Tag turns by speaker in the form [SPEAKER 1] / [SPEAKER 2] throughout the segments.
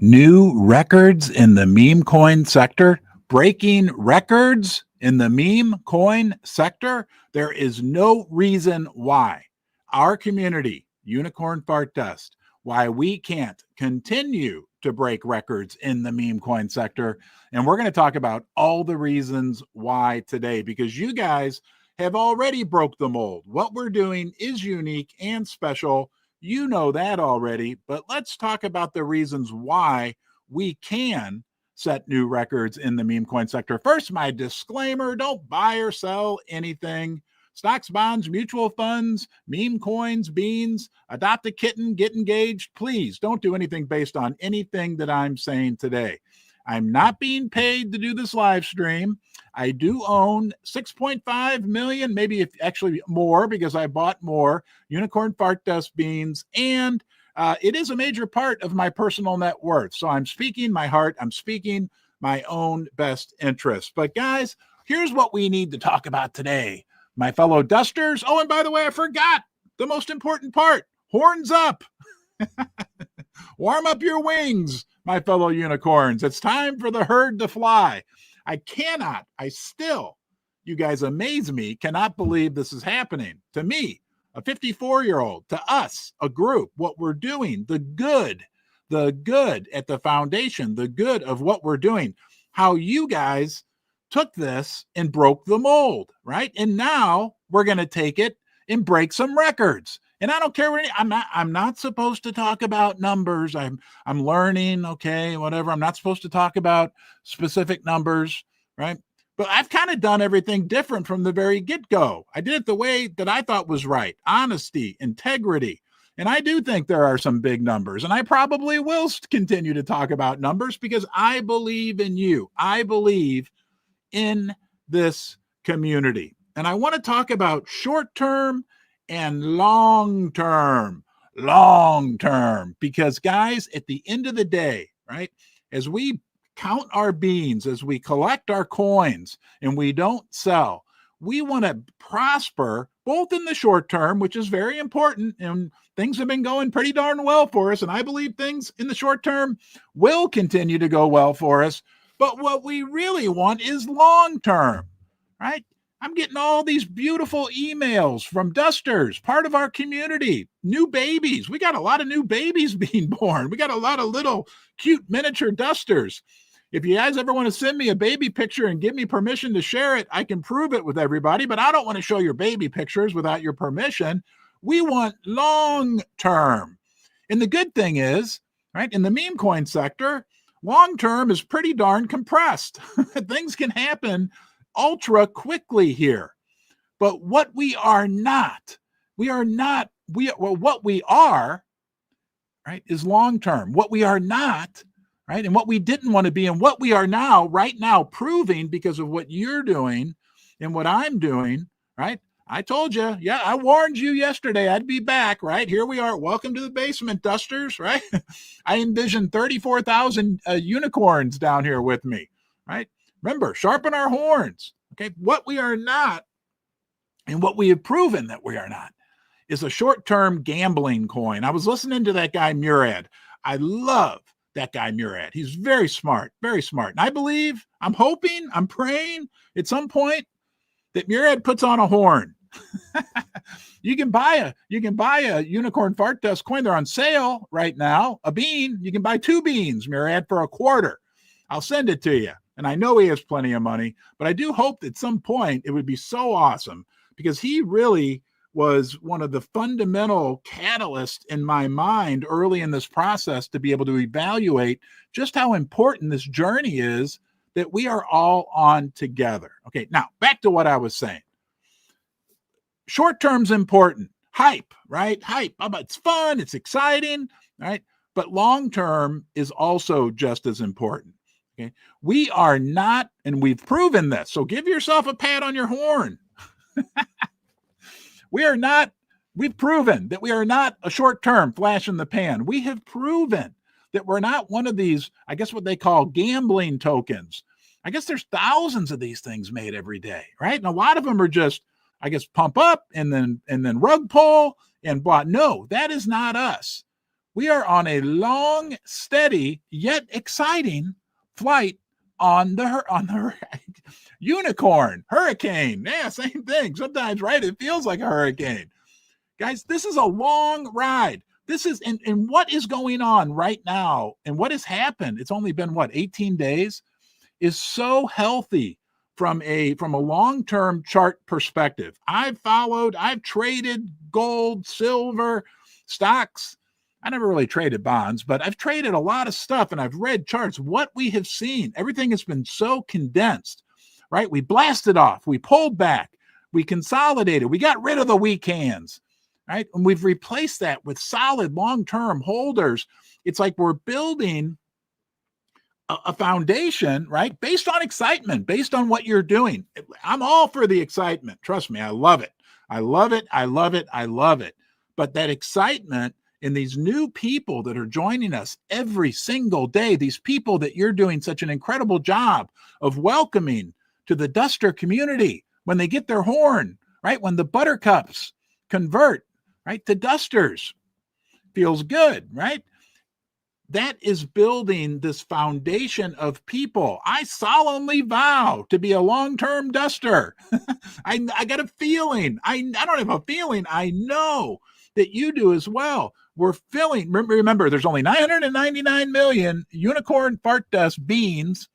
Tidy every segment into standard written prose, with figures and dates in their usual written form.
[SPEAKER 1] New records in the meme coin sector, breaking records in the meme coin sector. There is no reason why our community, Unicorn Fart Dust, why we can't continue to break records in the meme coin sector. And we're going to talk about all the reasons why today, because you guys have already broke the mold. What we're doing is unique and special. You know that already, but let's talk about the reasons why we can set new records in the meme coin sector. First, my disclaimer, don't buy or sell anything. Stocks, bonds, mutual funds, meme coins, beans, adopt a kitten, get engaged. Please don't do anything based on anything that I'm saying today. I'm not being paid to do this live stream. I do own 6.5 million, maybe actually more because I bought more Unicorn Fart Dust beans, and it is a major part of my personal net worth. So I'm speaking my heart. I'm speaking my own best interest. But guys, here's what we need to talk about today, my fellow dusters. Oh, and by the way, I forgot the most important part. Horns up. Warm up your wings, my fellow unicorns. It's time for the herd to fly. You guys amaze me, cannot believe this is happening. To me, a 54-year-old, to us, a group, what we're doing, the good at the foundation, the good of what we're doing, how you guys took this and broke the mold, right? And now we're going to take it and break some records. And I don't care what I'm not supposed to talk about numbers. I'm learning, okay, whatever. I'm not supposed to talk about specific numbers, right? But I've kind of done everything different from the very get-go. I did it the way that I thought was right. Honesty, integrity. And I do think there are some big numbers, and I probably will continue to talk about numbers because I believe in you. I believe in this community. And I want to talk about short-term and long-term, because guys, at the end of the day, right, as we count our beans, as we collect our coins and we don't sell, we want to prosper both in the short term, which is very important, and things have been going pretty darn well for us, and I believe things in the short term will continue to go well for us. But what we really want is long term, right? I'm getting all these beautiful emails from dusters, part of our community, new babies. We got a lot of new babies being born. We got a lot of little cute miniature dusters. If you guys ever want to send me a baby picture and give me permission to share it, I can prove it with everybody, but I don't want to show your baby pictures without your permission. We want long term. And the good thing is, right, in the meme coin sector, long term is pretty darn compressed. Things can happen ultra quickly here. But what we are, right, is long term. What we are not, right, and what we didn't want to be, and what we are now, right now, proving because of what you're doing and what I'm doing, right? I told you, yeah, I warned you yesterday I'd be back, right? Here we are. Welcome to the basement, dusters, right? I envisioned 34,000 unicorns down here with me, right? Remember, sharpen our horns, okay? What we are not, and what we have proven that we are not, is a short-term gambling coin. I was listening to that guy, Murad. I love that guy, Murad. He's very smart, very smart. And I believe, I'm hoping, I'm praying at some point that Murad puts on a horn. You can buy a Unicorn Fart Dust coin. They're on sale right now. A bean, you can buy 2 beans, Murad, for $0.25. I'll send it to you. And I know he has plenty of money, but I do hope at some point it would be so awesome, because he really was one of the fundamental catalysts in my mind early in this process to be able to evaluate just how important this journey is that we are all on together. Okay, now back to what I was saying. Short term's important. Hype, right? Hype. It's fun, it's exciting, right? But long term is also just as important. Okay, we are not, and we've proven this. So give yourself a pat on your horn. We've proven that we are not a short-term flash in the pan. We have proven that we're not one of these, I guess what they call gambling tokens. I guess there's thousands of these things made every day, right? And a lot of them are just, I guess, pump up and then rug pull and blah. No, that is not us. We are on a long, steady, yet exciting flight on the unicorn, hurricane. Yeah, same thing. Sometimes, right? It feels like a hurricane. Guys, this is a long ride. This is, and what is going on right now and what has happened, it's only been, 18 days, is so healthy from a long-term chart perspective. I've traded gold, silver, stocks. I never really traded bonds, but I've traded a lot of stuff and I've read charts. What we have seen, everything has been so condensed, right? We blasted off, we pulled back, we consolidated, we got rid of the weak hands, right? And we've replaced that with solid long-term holders. It's like we're building a foundation, right? Based on excitement, based on what you're doing. I'm all for the excitement. Trust me, I love it. I love it. I love it. I love it. But that excitement in these new people that are joining us every single day, these people that you're doing such an incredible job of welcoming to the duster community when they get their horn, right? When the buttercups convert, right, to dusters, feels good, right? That is building this foundation of people. I solemnly vow to be a long-term duster. I got a feeling. I don't have a feeling. I know that you do as well. We're filling. Remember, there's only 999 million unicorn fart dust beans.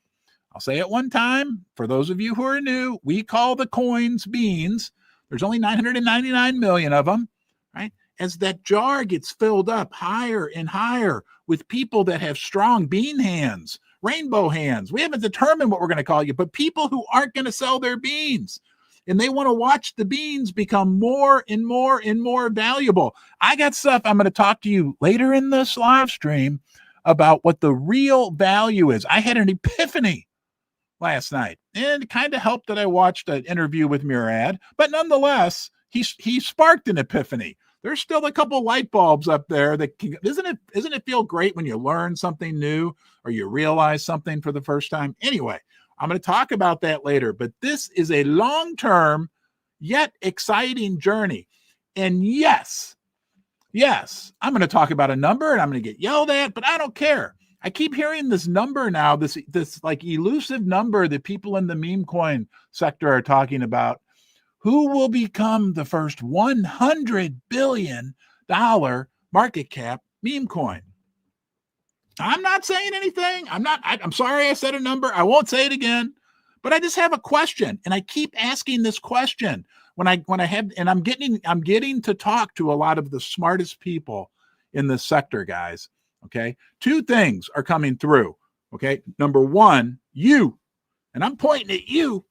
[SPEAKER 1] I'll say it one time. For those of you who are new, we call the coins beans. There's only 999 million of them, right? As that jar gets filled up higher and higher with people that have strong bean hands, rainbow hands. We haven't determined what we're going to call you, but people who aren't going to sell their beans. And they want to watch the beans become more and more and more valuable. I got stuff I'm going to talk to you later in this live stream about what the real value is. I had an epiphany last night, and it kind of helped that I watched an interview with Murad, but nonetheless, he sparked an epiphany. There's still a couple light bulbs up there that doesn't it feel great when you learn something new or you realize something for the first time? Anyway, I'm going to talk about that later, but this is a long-term yet exciting journey. And yes, I'm going to talk about a number and I'm going to get yelled at, but I don't care. I keep hearing this number now, this like elusive number that people in the meme coin sector are talking about. Who will become the first $100 billion market cap meme coin? I'm not saying anything. I'm sorry I said a number. I won't say it again, but I just have a question. And I keep asking this question when I have, and I'm getting to talk to a lot of the smartest people in this sector, guys. Okay. Two things are coming through. Okay. Number one, you, and I'm pointing at you.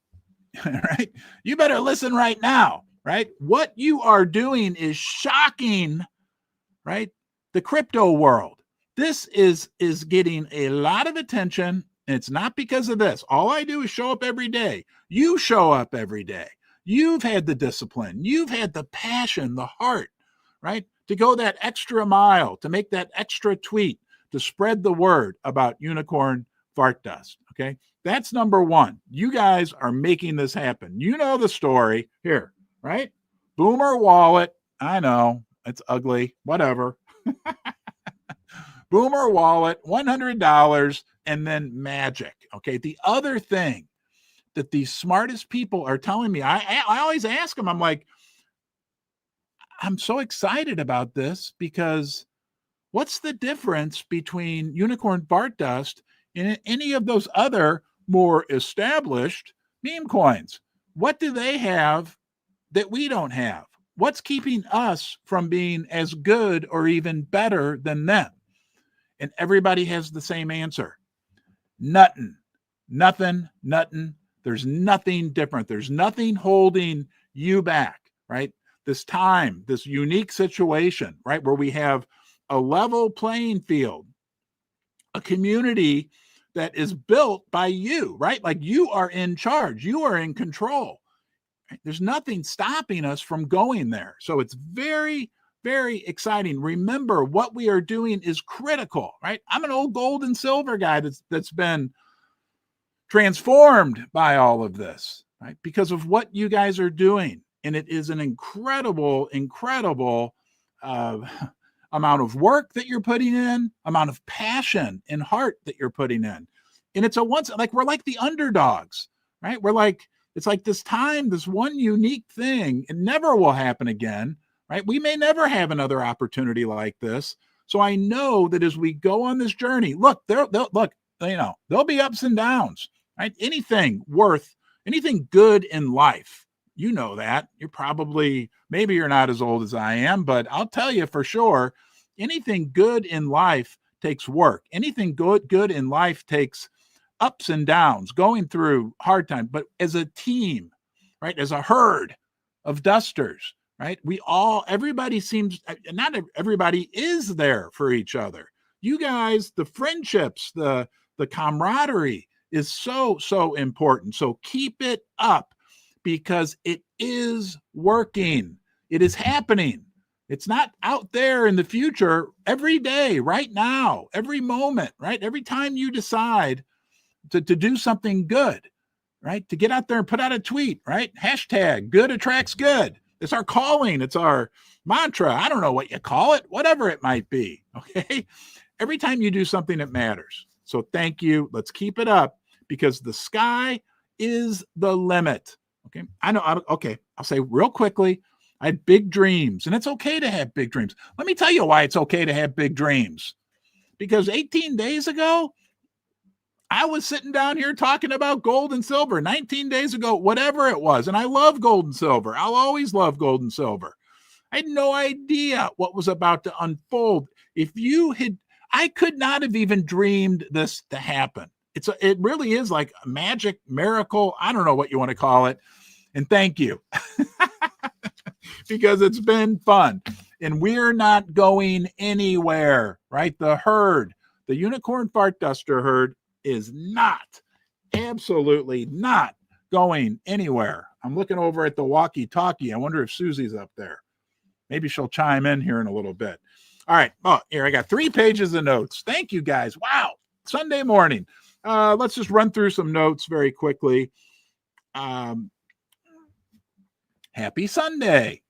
[SPEAKER 1] Right? You better listen right now, right? What you are doing is shocking, right? The crypto world. This is getting a lot of attention. And it's not because of this. All I do is show up every day. You show up every day. You've had the discipline. You've had the passion, the heart, right? To go that extra mile, to make that extra tweet, to spread the word about unicorn fart dust. Okay. That's number one. You guys are making this happen. You know the story here, right? Boomer wallet. I know it's ugly, whatever. Boomer wallet, $100, and then magic. Okay. The other thing that these smartest people are telling me, I always ask them, I'm like, I'm so excited about this because what's the difference between unicorn fart dust and any of those other more established meme coins? What do they have that we don't have? What's keeping us from being as good or even better than them? And everybody has the same answer. Nothing. There's nothing different. There's nothing holding you back, right? This time, this unique situation, right? Where we have a level playing field, a community that is built by you, right? Like you are in charge, you are in control. Right? There's nothing stopping us from going there. So it's very, very exciting. Remember, what we are doing is critical, right? I'm an old gold and silver guy that's been transformed by all of this, right? Because of what you guys are doing. And it is an incredible amount of work that you're putting in, amount of passion and heart that you're putting in. And it's we're like the underdogs, right? It's like this time, this one unique thing, it never will happen again, right? We may never have another opportunity like this. So I know that as we go on this journey, look, there'll be ups and downs, right? Anything good in life, you know that. Maybe you're not as old as I am, but I'll tell you for sure, anything good in life takes work. Anything good in life takes ups and downs, going through hard times. But as a team, right, as a herd of dusters, right, everybody seems, not everybody is there for each other. You guys, the friendships, the camaraderie is so important. So keep it up, because it is working. It is happening. It's not out there in the future. Every day, right now, every moment, right? Every time you decide to do something good, right? To get out there and put out a tweet, right? Hashtag good attracts good. It's our calling. It's our mantra. I don't know what you call it, whatever it might be. Okay. Every time you do something, it matters. So thank you. Let's keep it up, because the sky is the limit. Okay. I know. Okay. I'll say real quickly, I had big dreams, and it's okay to have big dreams. Let me tell you why it's okay to have big dreams. Because 18 days ago, I was sitting down here talking about gold and silver. 19 days ago, whatever it was. And I love gold and silver. I'll always love gold and silver. I had no idea what was about to unfold. I could not have even dreamed this to happen. It really is like a magic miracle. I don't know what you want to call it. And thank you. Because it's been fun. And we're not going anywhere, right? The herd, the unicorn fart duster herd, is absolutely not going anywhere. I'm looking over at the walkie-talkie. I wonder if Susie's up there. Maybe she'll chime in here in a little bit. All right. Oh, here, I got 3 pages of notes. Thank you, guys. Wow. Sunday morning. Let's just run through some notes very quickly. Happy Sunday.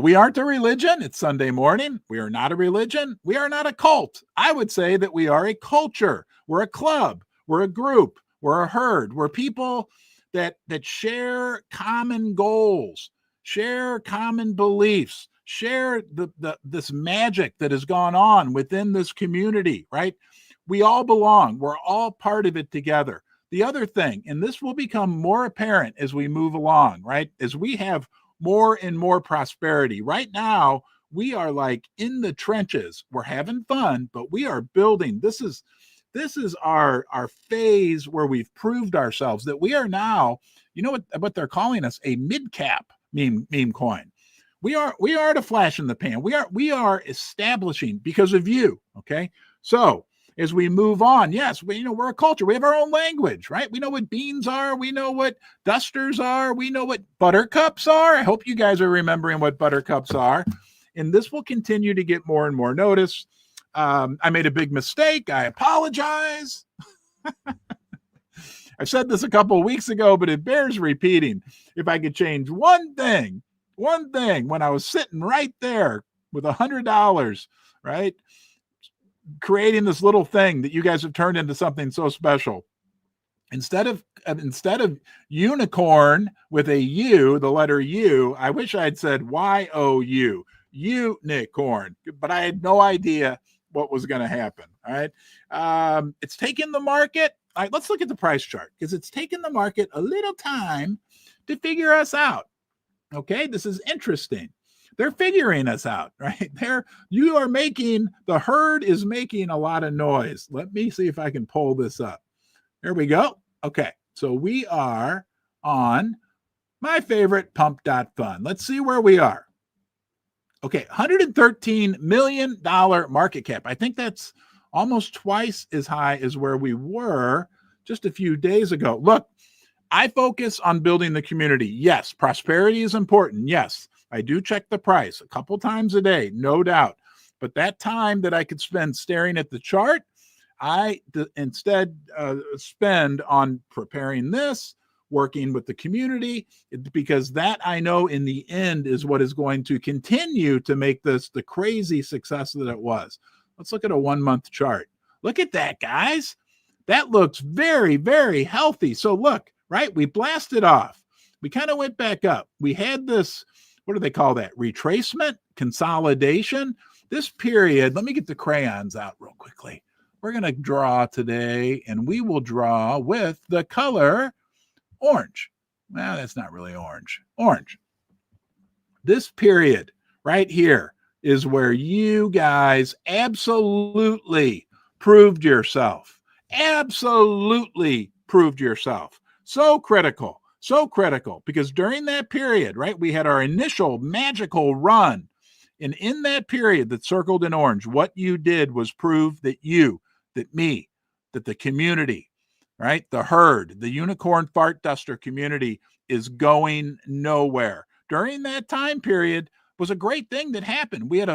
[SPEAKER 1] We aren't a religion. It's Sunday morning. We are not a religion. We are not a cult. I would say that we are a culture. We're a club. We're a group. We're a herd. We're people that share common goals, share common beliefs, share this magic that has gone on within this community, right? We all belong. We're all part of it together. The other thing, and this will become more apparent as we move along, right? As we have more and more prosperity. Right now, we are like in the trenches. We're having fun, but we are building. This is our phase where we've proved ourselves that we are now, you know what they're calling us, a mid-cap meme coin. We are the flash in the pan. We are establishing because of you. Okay. So as we move on, yes, we're a culture. We have our own language, right? We know what beans are. We know what dusters are. We know what buttercups are. I hope you guys are remembering what buttercups are. And this will continue to get more and more notice. I made a big mistake. I apologize. I said this a couple of weeks ago, but it bears repeating. If I could change one thing, when I was sitting right there with $100, right? Creating this little thing that you guys have turned into something so special. Instead of unicorn with a U, the letter U, I wish I had said YOU, unicorn, but I had no idea what was going to happen. All right. It's taken the market. All right, let's look at the price chart, because it's taken the market a little time to figure us out. Okay. This is interesting. They're figuring us out, right? The herd is making a lot of noise. Let me see if I can pull this up. There we go. Okay. So we are on my favorite pump.fun. Let's see where we are. Okay. $113 million market cap. I think that's almost twice as high as where we were just a few days ago. Look, I focus on building the community. Yes. Prosperity is important. Yes. I do check the price a couple times a day, no doubt. But that time that I could spend staring at the chart, I instead spend on preparing this, working with the community, because that I know in the end is what is going to continue to make this the crazy success that it was. Let's look at a 1 month chart. Look at that, guys. That looks very, very healthy. So look, right? We blasted off. We kind of went back up. We had this, what do they call that? Retracement, consolidation. This period, let me get the crayons out real quickly. We're going to draw today, and we will draw with the color orange. Well, that's not really orange. Orange. This period right here is where you guys absolutely proved yourself. Absolutely proved yourself. So critical, because during that period, right, we had our initial magical run. And in that period that's circled in orange, what you did was prove that you, that me, that the community, right, the herd, the unicorn fart duster community is going nowhere. During that time period was a great thing that happened. We had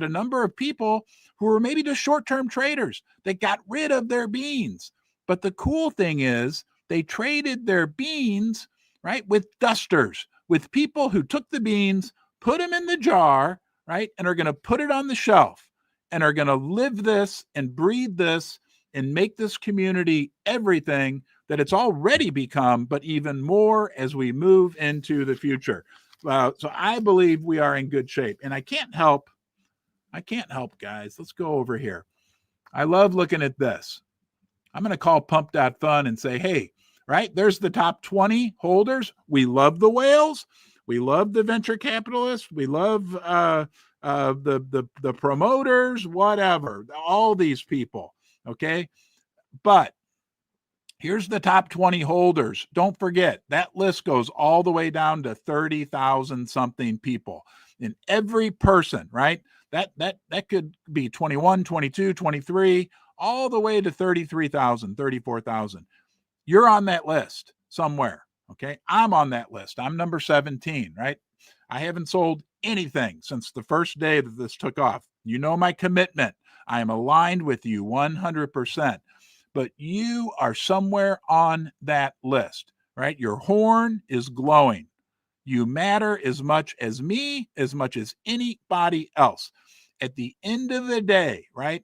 [SPEAKER 1] a number of people who were maybe just short-term traders that got rid of their beans. But the cool thing is they traded their beans, right, with dusters, with people who took the beans, put them in the jar, right, and are going to put it on the shelf and are going to live this and breathe this and make this community everything that it's already become, but even more as we move into the future. So I believe we are in good shape. And I can't help, guys. Let's go over here. I love looking at this. I'm going to call pump.fun and say, hey, right, there's the top 20 holders. We love the whales. We love the venture capitalists. We love the promoters, whatever, all these people. Okay. But here's the top 20 holders. Don't forget that list goes all the way down to 30,000 something people. And every person, right? That could be 21, 22, 23, all the way to 33,000, 34,000. You're on that list somewhere. Okay. I'm on that list. I'm number 17, right? I haven't sold anything since the first day that this took off. You know my commitment. I am aligned with you 100%. But you are somewhere on that list, right? Your horn is glowing. You matter as much as me, as much as anybody else. At the end of the day, right?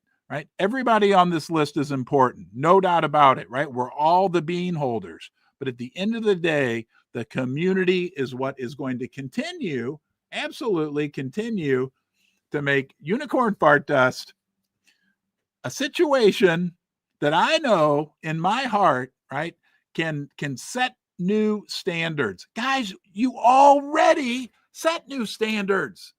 [SPEAKER 1] Everybody on this list is important. No doubt about it, right? We're all the bean holders. But at the end of the day, the community is what is going to continue, absolutely continue to make unicorn fart dust a situation that I know in my heart, right, can set new standards. Guys, you already set new standards.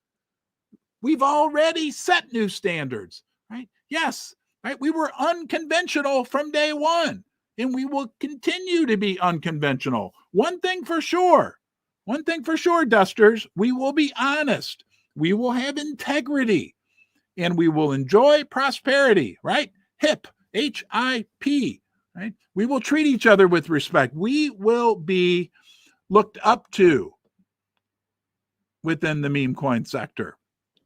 [SPEAKER 1] We've already set new standards, right? Yes, right? We were unconventional from day one, and we will continue to be unconventional. One thing for sure, dusters, we will be honest. We will have integrity, and we will enjoy prosperity, right? HIP, HIP, right? We will treat each other with respect. We will be looked up to within the meme coin sector,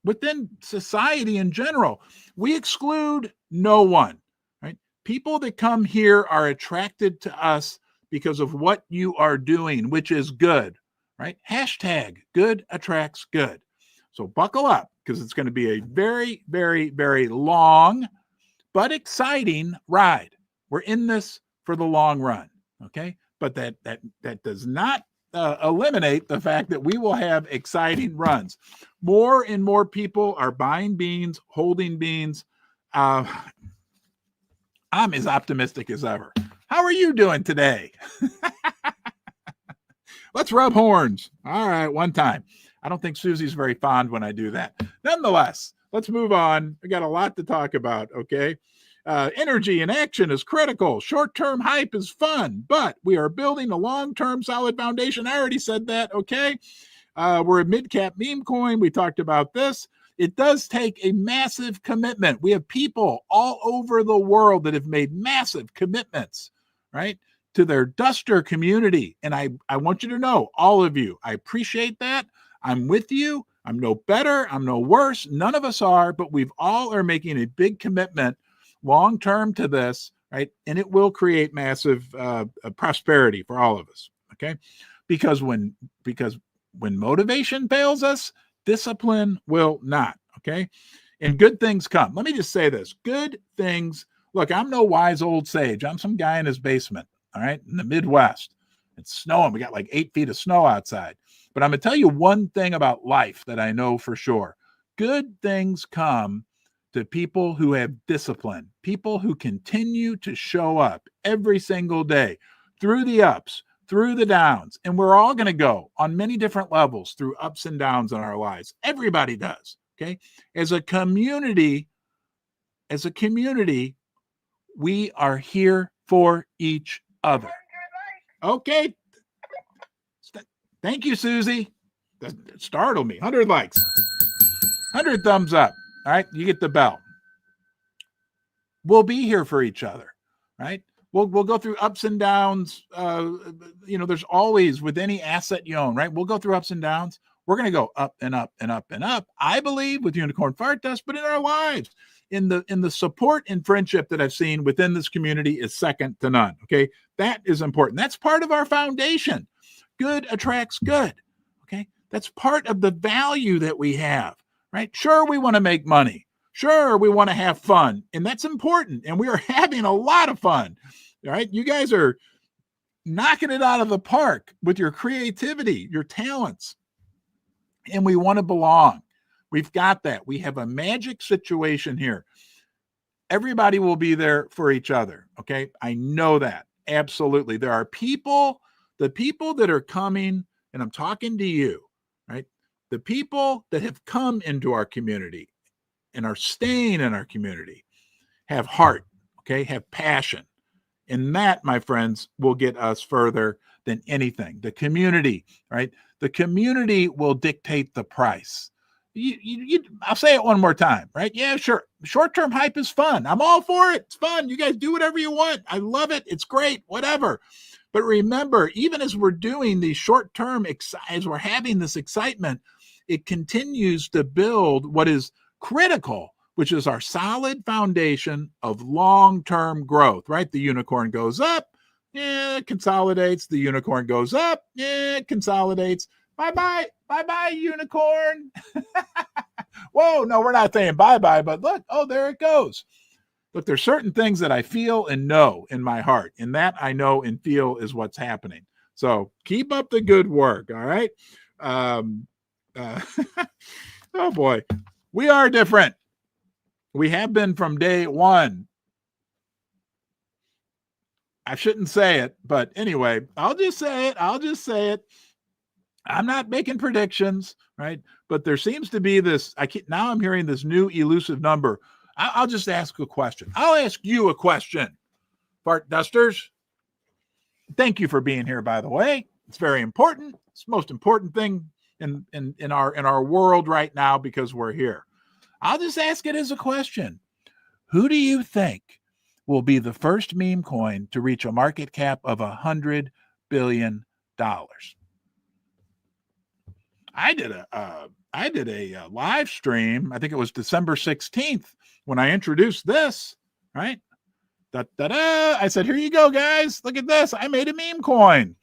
[SPEAKER 1] within society in general. We exclude no one, right? People that come here are attracted to us because of what you are doing, which is good, right? Hashtag good attracts good. So buckle up, because it's going to be a very, very, very long but exciting ride. We're in this for the long run, okay? But that does not eliminate the fact that we will have exciting runs. More and more people are buying beans, holding beans. I'm as optimistic as ever. How are you doing today? Let's rub horns. All right, one time. I don't think Susie's very fond when I do that. Nonetheless, let's move on. We got a lot to talk about, okay? Energy and action is critical. Short-term hype is fun, but we are building a long-term solid foundation. I already said that, okay? We're a mid-cap meme coin. We talked about this. It does take a massive commitment. We have people all over the world that have made massive commitments, right, to their duster community. And I want you to know, all of you, I appreciate that. I'm with you. I'm no better. I'm no worse. None of us are, but we've all are making a big commitment long-term to this, right? And it will create massive prosperity for all of us. Okay. Because when motivation fails us, discipline will not. Okay. And good things come. Let me just say this. Good things. Look, I'm no wise old sage. I'm some guy in his basement. All right. In the Midwest. It's snowing. We got like 8 feet of snow outside. But I'm going to tell you one thing about life that I know for sure. Good things come to people who have discipline, people who continue to show up every single day through the ups, through the downs. And we're all going to go on many different levels through ups and downs in our lives. Everybody does. Okay. As a community, we are here for each other. Okay. Thank you, Susie. That startled me. 100 likes, 100 thumbs up. All right. You get the bell. We'll be here for each other. Right. We'll go through ups and downs. There's always, with any asset you own, right? We'll go through ups and downs. We're going to go up and up and up and up. I believe with Unicorn Fart Dust, but in our lives, in the support and friendship that I've seen within this community is second to none. Okay. That is important. That's part of our foundation. Good attracts good. Okay. That's part of the value that we have, right? Sure, we want to make money. Sure, we want to have fun, and that's important. And we are having a lot of fun. All right. You guys are knocking it out of the park with your creativity, your talents. And we want to belong. We've got that. We have a magic situation here. Everybody will be there for each other. Okay. I know that. Absolutely. There are people, the people that are coming, and I'm talking to you, right? The people that have come into our community and are staying in our community have heart, okay, have passion. And that, my friends, will get us further than anything. The community, right? The community will dictate the price. I'll say it one more time, right? Yeah, sure. Short-term hype is fun. I'm all for it. It's fun. You guys do whatever you want. I love it. It's great, whatever. But remember, even as we're doing these short-term, as we're having this excitement, it continues to build what is critical, which is our solid foundation of long-term growth, right? The unicorn goes up, it consolidates. The unicorn goes up, it consolidates. Bye-bye, bye-bye, unicorn. Whoa, no, we're not saying bye-bye, but look, oh, there it goes. Look, there's certain things that I feel and know in my heart, and that I know and feel is what's happening. So keep up the good work, all right? Oh, boy. We are different. We have been from day one. I shouldn't say it, but anyway, I'll just say it. I'm not making predictions, right? But there seems to be this, now I'm hearing this new elusive number. I'll just ask a question. I'll ask you a question, Fart Dusters. Thank you for being here, by the way. It's very important. It's the most important thing in our world right now because we're here. I'll just ask it as a question. Who do you think will be the first meme coin to reach a market cap of $100 billion? I did a live stream. I think it was December 16th when I introduced this, right? I said, here you go, guys. Look at this. I made a meme coin.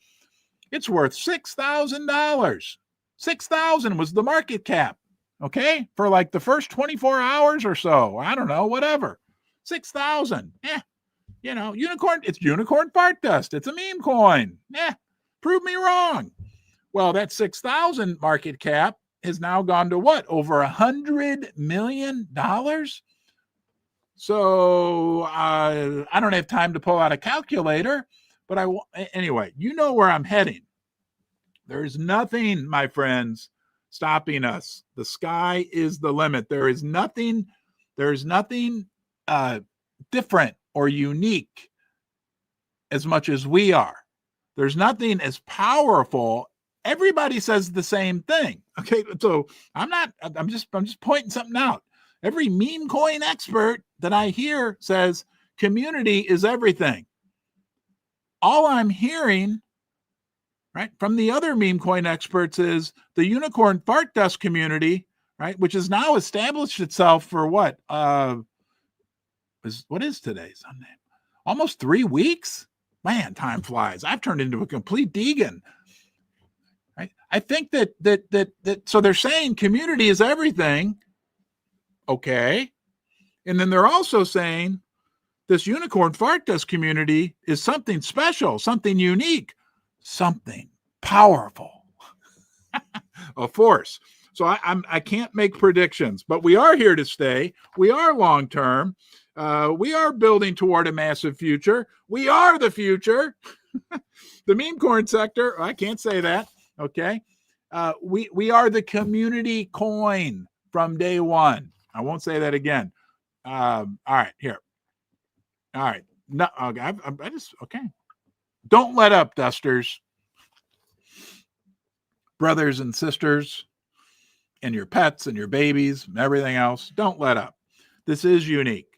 [SPEAKER 1] It's worth $6,000. 6,000 was the market cap. Okay. For like the first 24 hours or so. I don't know, whatever. 6,000. Yeah. Unicorn. It's unicorn fart dust. It's a meme coin. Yeah. Prove me wrong. Well, that 6,000 market cap has now gone to what? Over $100 million? So I don't have time to pull out a calculator, but anyway, you know where I'm heading. There's nothing, my friends, stopping us. The sky is the limit. There's nothing different or unique as much as we are. There's nothing as powerful. Everybody says the same thing. Okay. So I'm just pointing something out. Every meme coin expert that I hear says community is everything. All I'm hearing, right, from the other meme coin experts is the unicorn fart dust community, right, which has now established itself for what is today? Sunday? Almost 3 weeks. Man, time flies. I've turned into a complete Deegan. Right? I think that so they're saying community is everything. Okay. And then they're also saying this unicorn fart dust community is something special, something unique, something powerful, a force. So I can't make predictions, but we are here to stay. We are long term. We are building toward a massive future. We are the future. The meme coin sector. I can't say that. Okay. We are the community coin from day one. I won't say that again. All right, here. All right. No, I just, okay. Don't let up, dusters, brothers and sisters, and your pets and your babies and everything else. Don't let up. This is unique.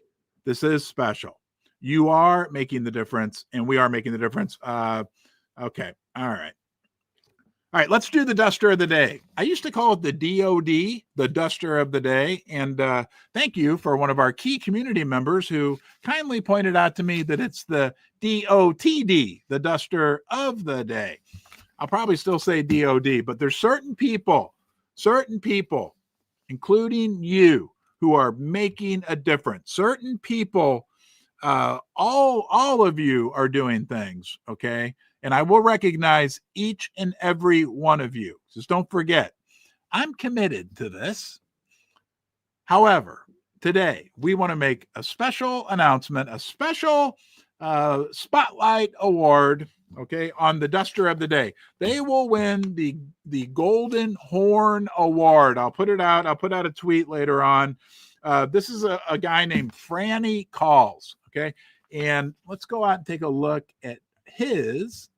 [SPEAKER 1] This is special. You are making the difference, and we are making the difference. Okay. All right. All right, let's do the duster of the day. I used to call it the DOD, the duster of the day. And thank you for one of our key community members who kindly pointed out to me that it's the DOTD, the duster of the day. I'll probably still say DOD, but there's certain people, including you, who are making a difference. Certain people, all of you are doing things, okay? And I will recognize each and every one of you. Just don't forget, I'm committed to this. However, today we want to make a special announcement, a special spotlight award, okay, on the duster of the day. They will win the Golden Horn Award. I'll put it out. I'll put out a tweet later on. This is a guy named Franny Calls, okay? And let's go out and take a look at his.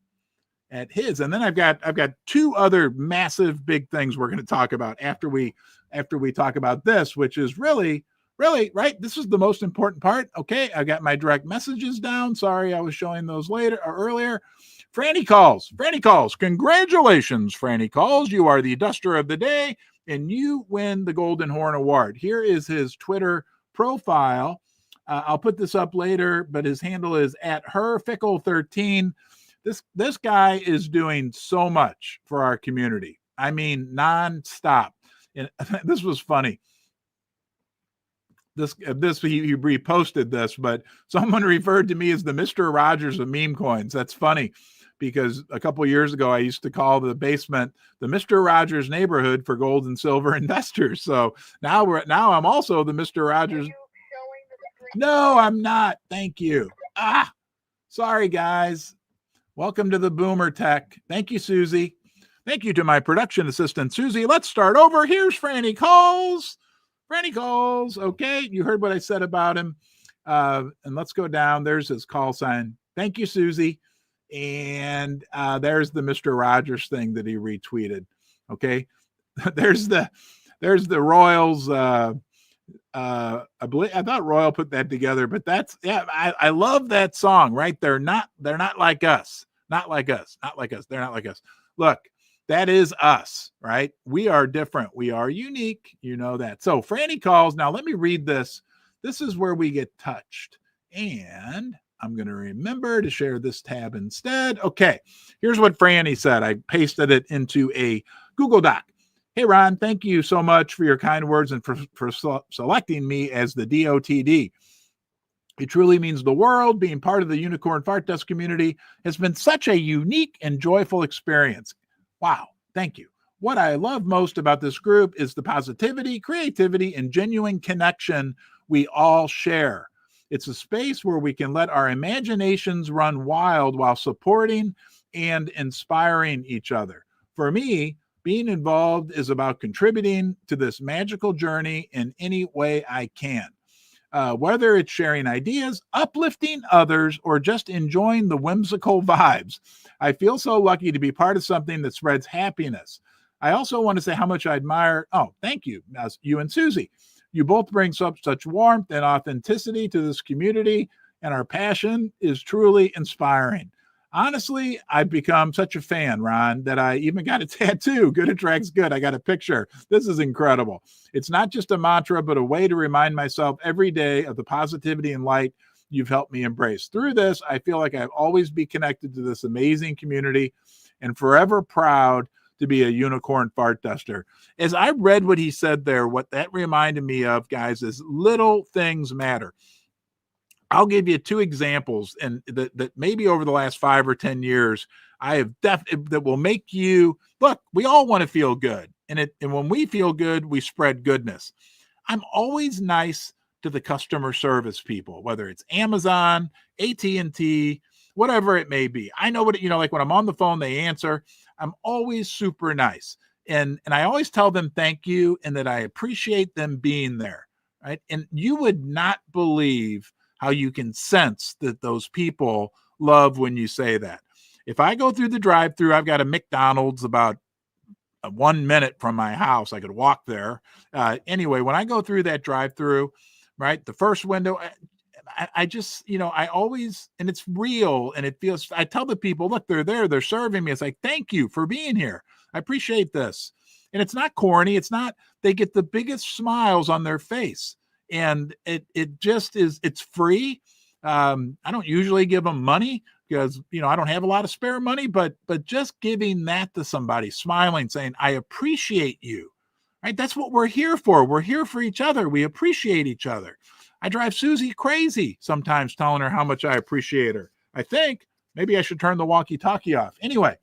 [SPEAKER 1] And then I've got two other massive big things we're going to talk about after we talk about this, which is really right. This is the most important part. Okay, I got my direct messages down. Sorry, I was showing those earlier. Franny calls. Congratulations, Franny Calls. You are the duster of the day, and you win the Golden Horn Award. Here is his Twitter profile. I'll put this up later, but his handle is @herfickle13. This guy is doing so much for our community. I mean, nonstop. And this was funny. He reposted this, but someone referred to me as the Mr. Rogers of meme coins. That's funny because a couple of years ago, I used to call the basement the Mr. Rogers neighborhood for gold and silver investors. So now I'm also the Mr. Rogers. No, I'm not. Thank you. Sorry, guys. Welcome to the Boomer Tech. Thank you, Susie. Thank you to my production assistant, Susie. Let's start over. Here's Franny Calls. Okay, you heard what I said about him. And let's go down. There's his call sign. Thank you, Susie. And there's the Mr. Rogers thing that he retweeted. Okay, there's the Royals. I thought Royal put that together, but I love that song, right? They're not like us. Not like us. They're not like us. Look, that is us, right? We are different. We are unique. You know that. So Franny Calls. Now let me read this. This is where we get touched. And I'm going to remember to share this tab instead. Okay. Here's what Franny said. I pasted it into a Google Doc. Hey, Ron, thank you so much for your kind words and for selecting me as the DOTD. It truly means the world. Being part of the Unicorn Fart Dust community has been such a unique and joyful experience. Wow, thank you. What I love most about this group is the positivity, creativity, and genuine connection we all share. It's a space where we can let our imaginations run wild while supporting and inspiring each other. For me, being involved is about contributing to this magical journey in any way I can. Whether it's sharing ideas, uplifting others, or just enjoying the whimsical vibes. I feel so lucky to be part of something that spreads happiness. I also want to say how much I admire, thank you, you and Susie. You both bring such warmth and authenticity to this community, and our passion is truly inspiring. Honestly, I've become such a fan, Ron, that I even got a tattoo. Good attracts good. I got a picture. This is incredible. It's not just a mantra, but a way to remind myself every day of the positivity and light you've helped me embrace. Through this, I feel like I'll always be connected to this amazing community and forever proud to be a unicorn fart duster. As I read what he said there, what that reminded me of, guys, is little things matter. I'll give you 2 examples, and that maybe over the last 5 or 10 years, I have that will make you look. We all want to feel good, and when we feel good, we spread goodness. I'm always nice to the customer service people, whether it's Amazon, AT&T, whatever it may be. I know what, like when I'm on the phone, they answer. I'm always super nice. And I always tell them thank you and that I appreciate them being there, right? And you would not believe how you can sense that those people love when you say that. If I go through the drive-through, I've got a McDonald's about 1 minute from my house. I could walk there. Anyway, when I go through that drive-through, right, the first window, I just, I always, and it's real and it feels, I tell the people, look, they're there, they're serving me. It's like, thank you for being here. I appreciate this. And it's not corny. It's not, they get the biggest smiles on their face. And it just is, it's free. I don't usually give them money because, I don't have a lot of spare money, but just giving that to somebody, smiling, saying, I appreciate you, right? That's what we're here for. We're here for each other. We appreciate each other. I drive Susie crazy sometimes telling her how much I appreciate her. I think maybe I should turn the walkie-talkie off. Anyway,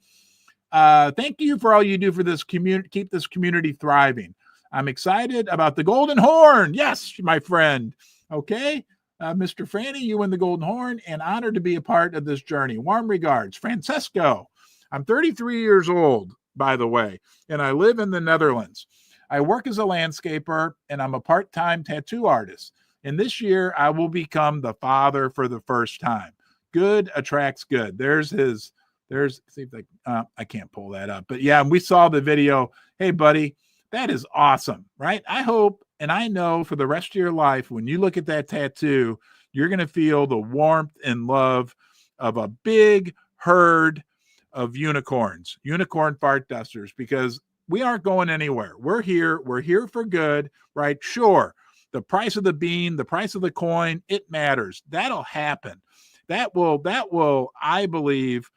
[SPEAKER 1] thank you for all you do for this community. Keep this community thriving. I'm excited about the Golden Horn. Yes, my friend. Okay. Mr. Franny, you win the Golden Horn, and honored to be a part of this journey. Warm regards, Francesco. I'm 33 years old, by the way, and I live in the Netherlands. I work as a landscaper, and I'm a part-time tattoo artist. And this year, I will become the father for the first time. Good attracts good. I can't pull that up. But yeah, we saw the video. Hey, buddy, that is awesome, right? I hope, and I know for the rest of your life, when you look at that tattoo, you're going to feel the warmth and love of a big herd of unicorns, unicorn fart dusters, because we aren't going anywhere. We're here for good, right? Sure. The price of the bean, the price of the coin, it matters. That'll happen. That will, I believe,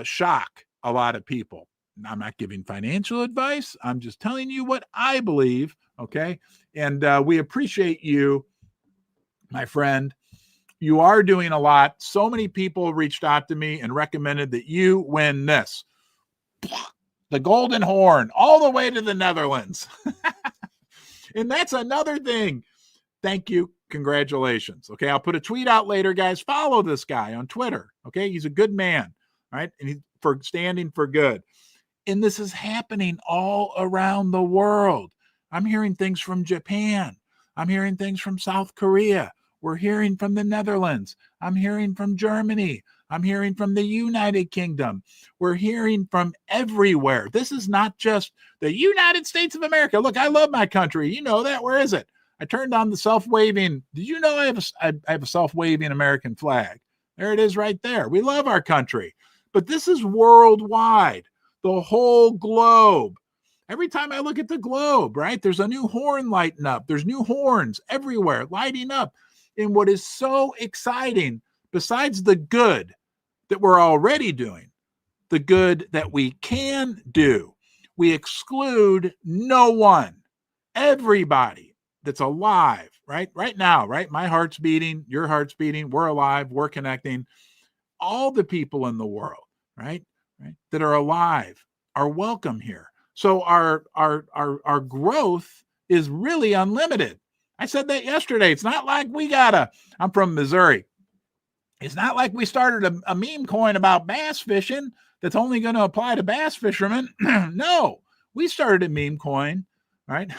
[SPEAKER 1] shock a lot of people. I'm not giving financial advice. I'm just telling you what I believe. Okay. And we appreciate you, my friend. You are doing a lot. So many people reached out to me and recommended that you win this. The Golden Horn, all the way to the Netherlands. And that's another thing. Thank you. Congratulations. Okay. I'll put a tweet out later, guys. Follow this guy on Twitter. Okay. He's a good man. Right. And he's for standing for good. And this is happening all around the world. I'm hearing things from Japan. I'm hearing things from South Korea. We're hearing from the Netherlands. I'm hearing from Germany. I'm hearing from the United Kingdom. We're hearing from everywhere. This is not just the United States of America. Look, I love my country. You know that. Where is it? I turned on the self-waving. Did you know I have a self-waving American flag? There it is right there. We love our country. But this is worldwide, the whole globe. Every time I look at the globe, right, there's a new horn lighting up. There's new horns everywhere lighting up. And what is so exciting, besides the good that we're already doing, the good that we can do, we exclude no one, everybody that's alive, right? Right now, right? My heart's beating, your heart's beating, we're alive, we're connecting. All the people in the world, right, that are alive are welcome here. So our growth is really unlimited. I said that yesterday. It's not like I'm from Missouri. It's not like we started a meme coin about bass fishing that's only going to apply to bass fishermen. No, we started a meme coin, right?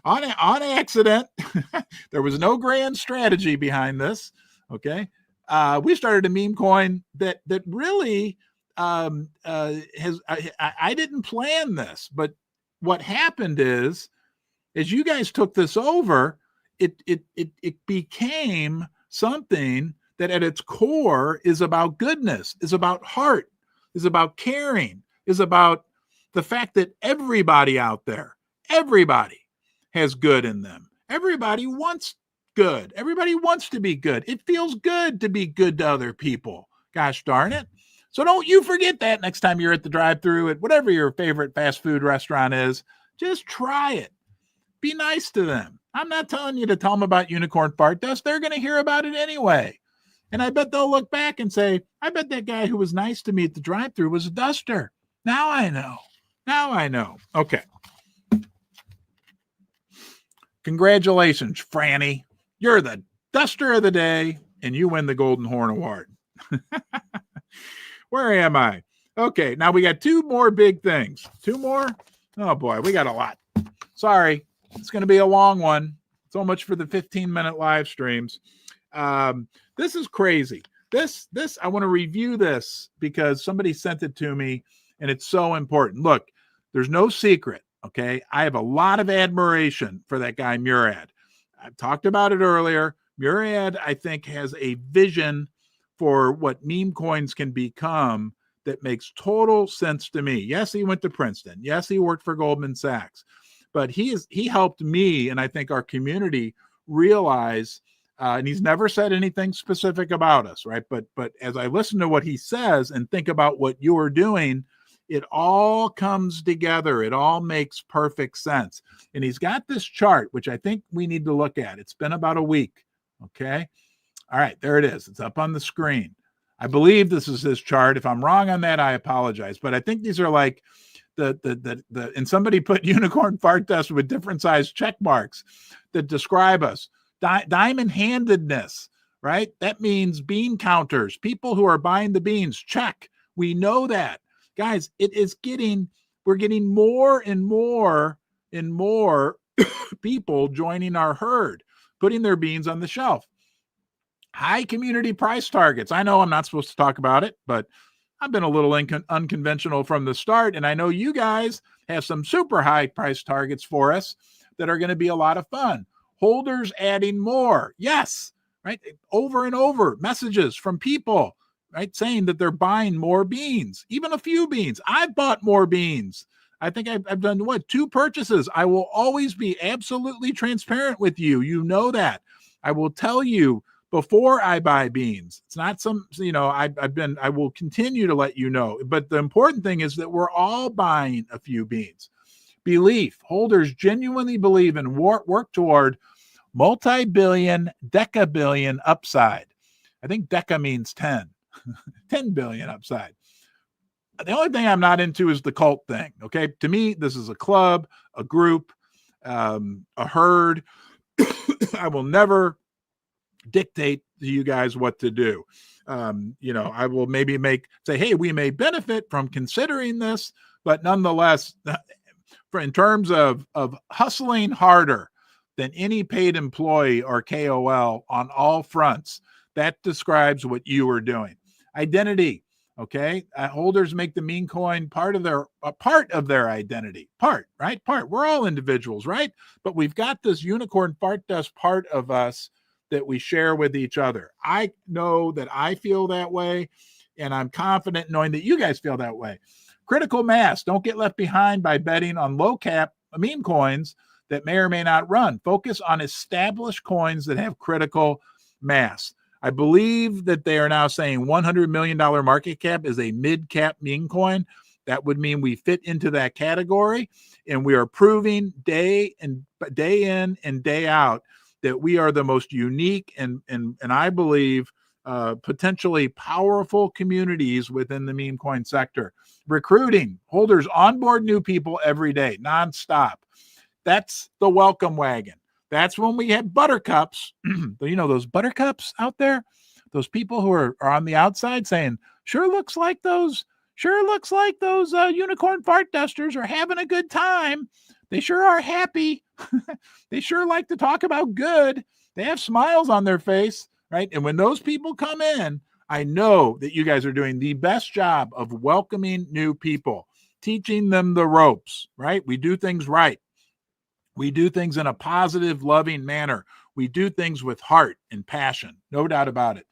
[SPEAKER 1] On accident. There was no grand strategy behind this. Okay. We started a meme coin that really has. I didn't plan this, but what happened is, as you guys took this over, it became something that at its core is about goodness, is about heart, is about caring, is about the fact that everybody out there, everybody has good in them. Everybody wants good. Everybody wants to be good. It feels good to be good to other people. Gosh darn it. So don't you forget that next time you're at the drive-thru at whatever your favorite fast food restaurant is. Just try it. Be nice to them. I'm not telling you to tell them about unicorn fart dust. They're going to hear about it anyway. And I bet they'll look back and say, I bet that guy who was nice to me at the drive-thru was a duster. Now I know. Now I know. Okay. Congratulations, Franny. You're the duster of the day, and you win the Golden Horn Award. Where am I? Okay, now we got two more big things. Two more? Oh, boy, we got a lot. Sorry, it's going to be a long one. So much for the 15-minute live streams. This is crazy. This I want to review this because somebody sent it to me, and it's so important. Look, there's no secret, okay? I have a lot of admiration for that guy, Murad. I've talked about it earlier. Murad, I think, has a vision for what meme coins can become that makes total sense to me. Yes, he went to Princeton. Yes, he worked for Goldman Sachs. But he helped me, and I think our community, realize, and he's never said anything specific about us, right? But as I listen to what he says and think about what you're doing, it all comes together. It all makes perfect sense. And he's got this chart, which I think we need to look at. It's been about a week, okay? All right, there it is. It's up on the screen. I believe this is his chart. If I'm wrong on that, I apologize. But I think these are like and somebody put unicorn fart dust with different size check marks that describe us. Diamond-handedness, right? That means bean counters. People who are buying the beans, check. We know that. Guys, we're getting more and more and more people joining our herd, putting their beans on the shelf. High community price targets. I know I'm not supposed to talk about it, but I've been a little unconventional from the start, and I know you guys have some super high price targets for us that are going to be a lot of fun. Holders adding more. Yes, right? Over and over, messages from people, right, saying that they're buying more beans, even a few beans. I've bought more beans. I think I've done, 2 purchases. I will always be absolutely transparent with you. You know that. I will tell you before I buy beans. It's not some, I will continue to let you know. But the important thing is that we're all buying a few beans. Belief. Holders genuinely believe and work toward multi-billion, deca-billion upside. I think deca means 10. 10 billion upside. The only thing I'm not into is the cult thing. Okay. To me, this is a club, a group, a herd. I will never dictate to you guys what to do. I will maybe say, hey, we may benefit from considering this, but nonetheless, in terms of hustling harder than any paid employee or KOL on all fronts, that describes what you are doing. Identity. Okay. Holders make the meme coin part of their identity. Right? We're all individuals, right? But we've got this unicorn fart dust part of us that we share with each other. I know that I feel that way, and I'm confident knowing that you guys feel that way. Critical mass. Don't get left behind by betting on low cap meme coins that may or may not run. Focus on established coins that have critical mass. I believe that they are now saying $100 million market cap is a mid-cap meme coin. That would mean we fit into that category, and we are proving day in and day out that we are the most unique and I believe potentially powerful communities within the meme coin sector. Recruiting. Holders onboard new people every day, nonstop. That's the welcome wagon. That's when we had buttercups. Those buttercups out there, those people who are on the outside saying, sure looks like those unicorn fart dusters are having a good time. They sure are happy. They sure like to talk about good. They have smiles on their face, right? And when those people come in, I know that you guys are doing the best job of welcoming new people, teaching them the ropes, right? We do things right. We do things in a positive, loving manner. We do things with heart and passion, no doubt about it.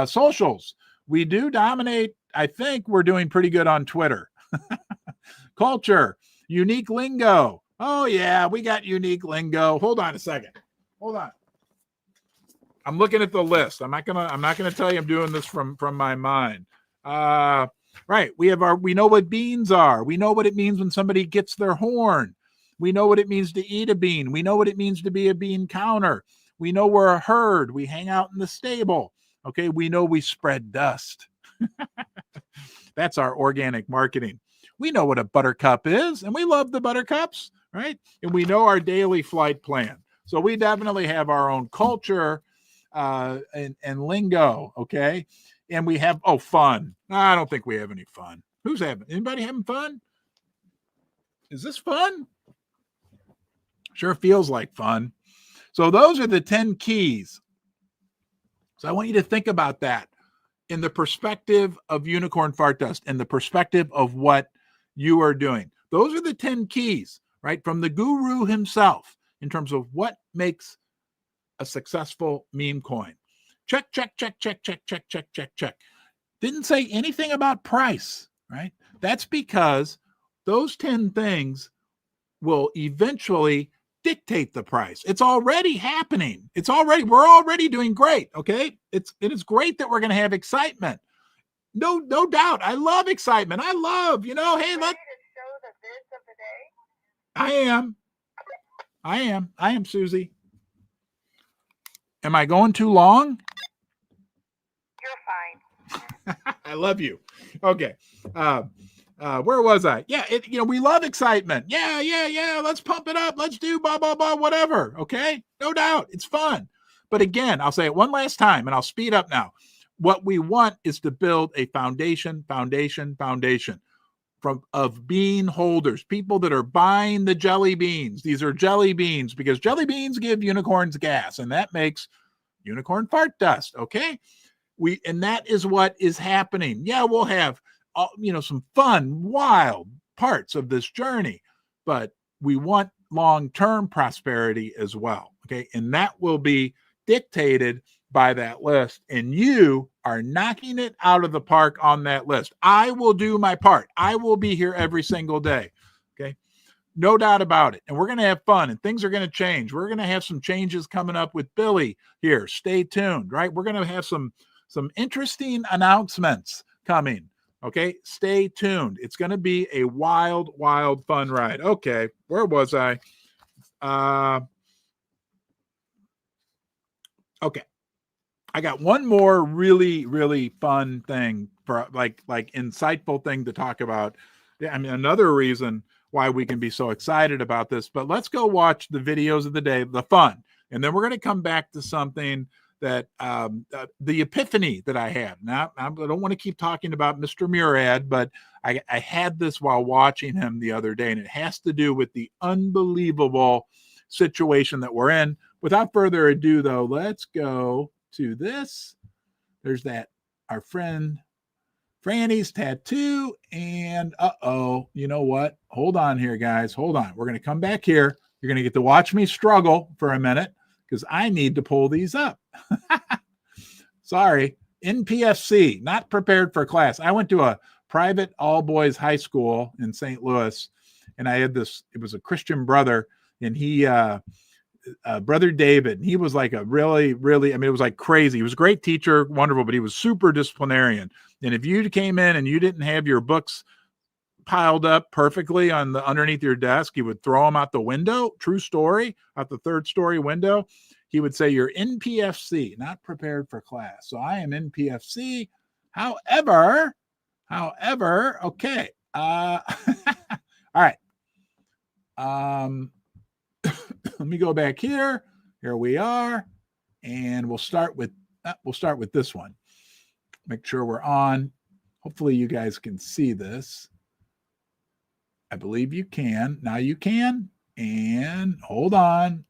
[SPEAKER 1] Socials, we do dominate. I think we're doing pretty good on Twitter. Culture, unique lingo. Oh, yeah, we got unique lingo. Hold on a second. Hold on. I'm looking at the list. I'm not gonna tell you I'm doing this from my mind. Right. We know what beans are. We know what it means when somebody gets their horn. We know what it means to eat a bean. We know what it means to be a bean counter. We know we're a herd. We hang out in the stable. Okay. We know we spread dust. That's our organic marketing. We know what a buttercup is, and we love the buttercups, right? And we know our daily flight plan. So we definitely have our own culture and lingo, okay? And we have, fun. I don't think we have any fun. Anybody having fun? Is this fun? Sure feels like fun. So those are the 10 keys. So I want you to think about that in the perspective of unicorn fart dust, in the perspective of what you are doing. Those are the 10 keys, right? From the guru himself in terms of what makes a successful meme coin. Check, check, check, check, check, check, check, check, check. Didn't say anything about price, right? That's because those 10 things will eventually dictate the price. It's already happening. We're already doing great. Okay. It is great that we're going to have excitement. No doubt. I love excitement. I love, hey, let's show the vids of the day. I am, Susie. Am I going too long?
[SPEAKER 2] You're fine.
[SPEAKER 1] I love you. Okay. Where was I? Yeah, we love excitement. Yeah. Let's pump it up. Let's do blah, blah, blah, whatever. Okay. No doubt. It's fun. But again, I'll say it one last time and I'll speed up now. What we want is to build a foundation of bean holders, people that are buying the jelly beans. These are jelly beans because jelly beans give unicorns gas and that makes unicorn fart dust. Okay. And that is what is happening. Yeah, we'll have some fun, wild parts of this journey, but we want long-term prosperity as well. Okay. And that will be dictated by that list. And you are knocking it out of the park on that list. I will do my part. I will be here every single day. Okay. No doubt about it. And we're going to have fun and things are going to change. We're going to have some changes coming up with Billy here. Stay tuned, right? We're going to have some interesting announcements coming. Okay, stay tuned. It's going to be a wild, wild, fun ride. Okay, where was I? Okay, I got one more really, really fun thing for like insightful thing to talk about. I mean, another reason why we can be so excited about this. But let's go watch the videos of the day, the fun, and then we're going to come back to something that the epiphany that I had. Now, I don't want to keep talking about Mr. Murad, but I had this while watching him the other day, and it has to do with the unbelievable situation that we're in. Without further ado, though, let's go to this. There's our friend Franny's tattoo, and you know what? Hold on here, guys. Hold on. We're going to come back here. You're going to get to watch me struggle for a minute because I need to pull these up. Sorry. NPFC, not prepared for class. I went to a private all-boys high school in St. Louis, and I had it was a Christian brother, and he, Brother David, he was like a really, really, it was like crazy. He was a great teacher, wonderful, but he was super disciplinarian. And if you came in and you didn't have your books piled up perfectly underneath your desk, he would throw them out the window. True story, out the third story window. He would say, "You're NPFC, not prepared for class." So I am NPFC. However, okay. All right. Let me go back here. Here we are. And we'll start with this one. Make sure we're on. Hopefully you guys can see this. I believe you can. Now you can. And hold on.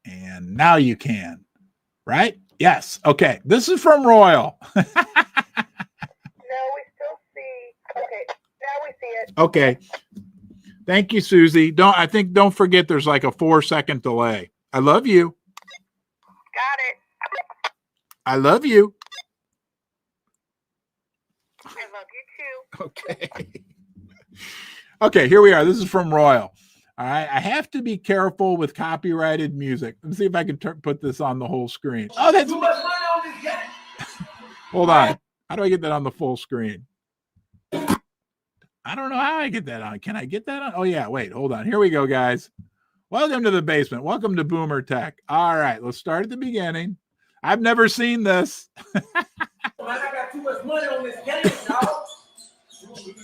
[SPEAKER 1] And now you can. Right? Yes. Okay. This is from Royal.
[SPEAKER 2] No, we still see. Okay. Now we see it.
[SPEAKER 1] Okay. Thank you, Susie. Don't forget there's like a 4-second delay. I love you.
[SPEAKER 2] Got it.
[SPEAKER 1] I love you.
[SPEAKER 2] I love you too.
[SPEAKER 1] Okay. Okay, here we are. This is from Royal. All right. I have to be careful with copyrighted music. Let's see if I can put this on the whole screen. Oh, that's too much money on this game. Hold on. How do I get that on the full screen? I don't know how I get that on. Can I get that on? Oh, yeah. Wait, hold on. Here we go, guys. Welcome to the basement. Welcome to Boomer Tech. All right. Let's start at the beginning. I've never seen this.
[SPEAKER 3] Man, I got too much money on this game, dog.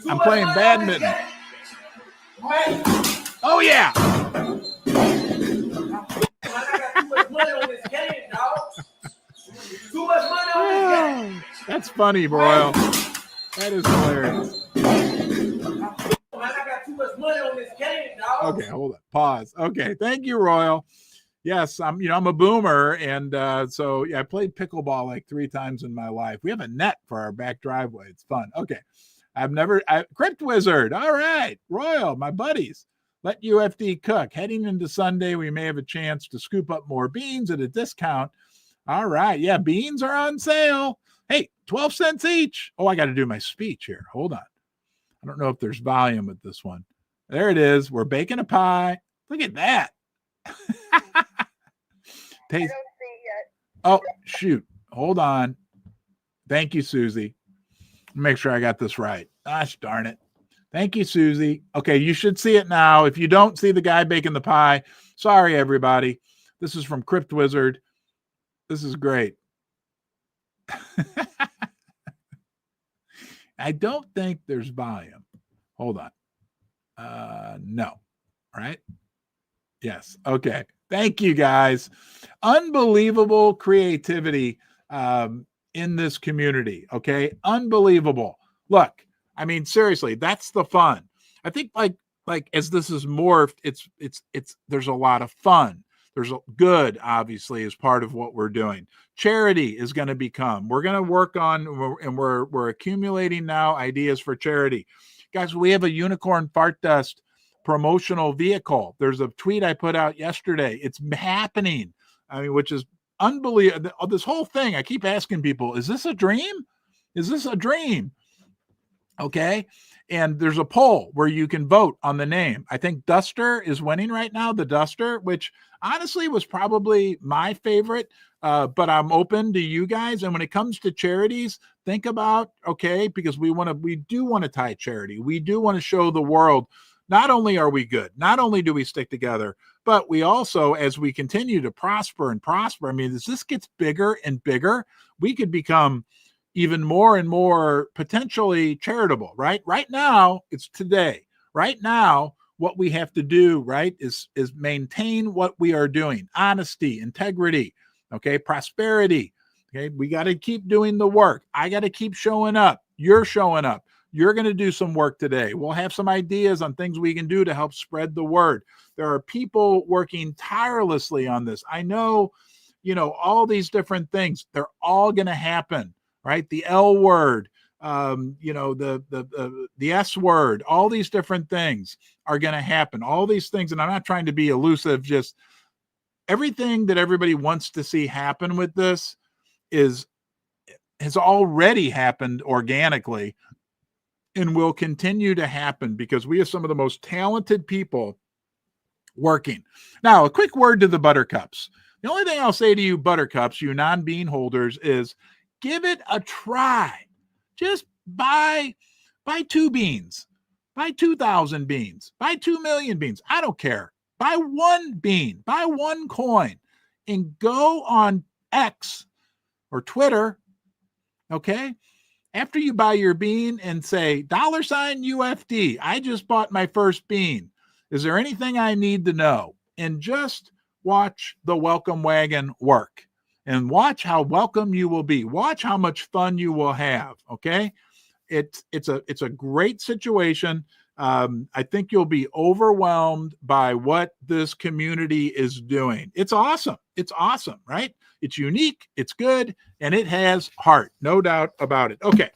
[SPEAKER 1] I'm playing badminton. Oh, yeah.
[SPEAKER 3] Man, I got too much money on this game, dog. Too much money on this game.
[SPEAKER 1] That's funny, Royal. That is hilarious.
[SPEAKER 3] Man, I got too much money on this game, dog.
[SPEAKER 1] Okay, hold on. Pause. Okay, thank you, Royal. Yes, I'm a boomer, and so yeah, I played pickleball like 3 times in my life. We have a net for our back driveway. It's fun. Okay, Crypt Wizard. All right, Royal, my buddies. Let UFD cook. Heading into Sunday, we may have a chance to scoop up more beans at a discount. All right, yeah, beans are on sale. Hey, 12 cents each. Oh, I got to do my speech here. Hold on. I don't know if there's volume with this one. There it is. We're baking a pie. Look at that.
[SPEAKER 2] I don't see yet.
[SPEAKER 1] Oh, shoot. Hold on. Thank you, Susie. Make sure I got this right. Gosh darn it. Thank you, Susie. Okay, you should see it now. If you don't see the guy baking the pie, sorry, everybody. This is from Crypt Wizard. This is great. I don't think there's volume. Hold on. No. Right? Yes. Okay. Thank you, guys. Unbelievable creativity in this community. Okay. Unbelievable. Look, I mean, seriously, that's the fun. I think like as this is morphed, it's there's a lot of fun. There's a good, obviously, as part of what we're doing. Charity is going to become, we're going to work on, and we're accumulating now ideas for charity. Guys, we have a unicorn fart dust promotional vehicle. There's a tweet I put out yesterday. It's happening. I mean, which is unbelievable. This whole thing, I keep asking people, is this a dream? Is this a dream? Okay. And there's a poll where you can vote on the name. I think Duster is winning right now, the Duster, which honestly was probably my favorite, but I'm open to you guys. And when it comes to charities, think about, okay, because we do want to tie charity. We do want to show the world, not only are we good, not only do we stick together, but we also, as we continue to prosper and prosper, I mean, as this gets bigger and bigger, we could become even more and more potentially charitable, right? Right now, it's today. Right now, what we have to do, right, is maintain what we are doing. Honesty, integrity, okay, prosperity. Okay, we got to keep doing the work. I got to keep showing up. You're showing up. You're going to do some work today. We'll have some ideas on things we can do to help spread the word. There are people working tirelessly on this. I know, all these different things, they're all going to happen. Right, the L word, the S word, all these different things are going to happen. All these things, and I'm not trying to be elusive. Just everything that everybody wants to see happen with this has already happened organically, and will continue to happen because we have some of the most talented people working. Now, a quick word to the buttercups. The only thing I'll say to you, buttercups, you non-bean holders, is give it a try. Just buy 2 beans, buy 2,000 beans, buy 2 million beans. I don't care. Buy 1 bean, buy 1 coin, and go on X or Twitter, okay? After you buy your bean and say, $UFD, I just bought my first bean. Is there anything I need to know? And just watch the welcome wagon work. And watch how welcome you will be. Watch how much fun you will have. Okay, it's a great situation. I think you'll be overwhelmed by what this community is doing. It's awesome. It's awesome, right? It's unique. It's good, and it has heart, no doubt about it. Okay.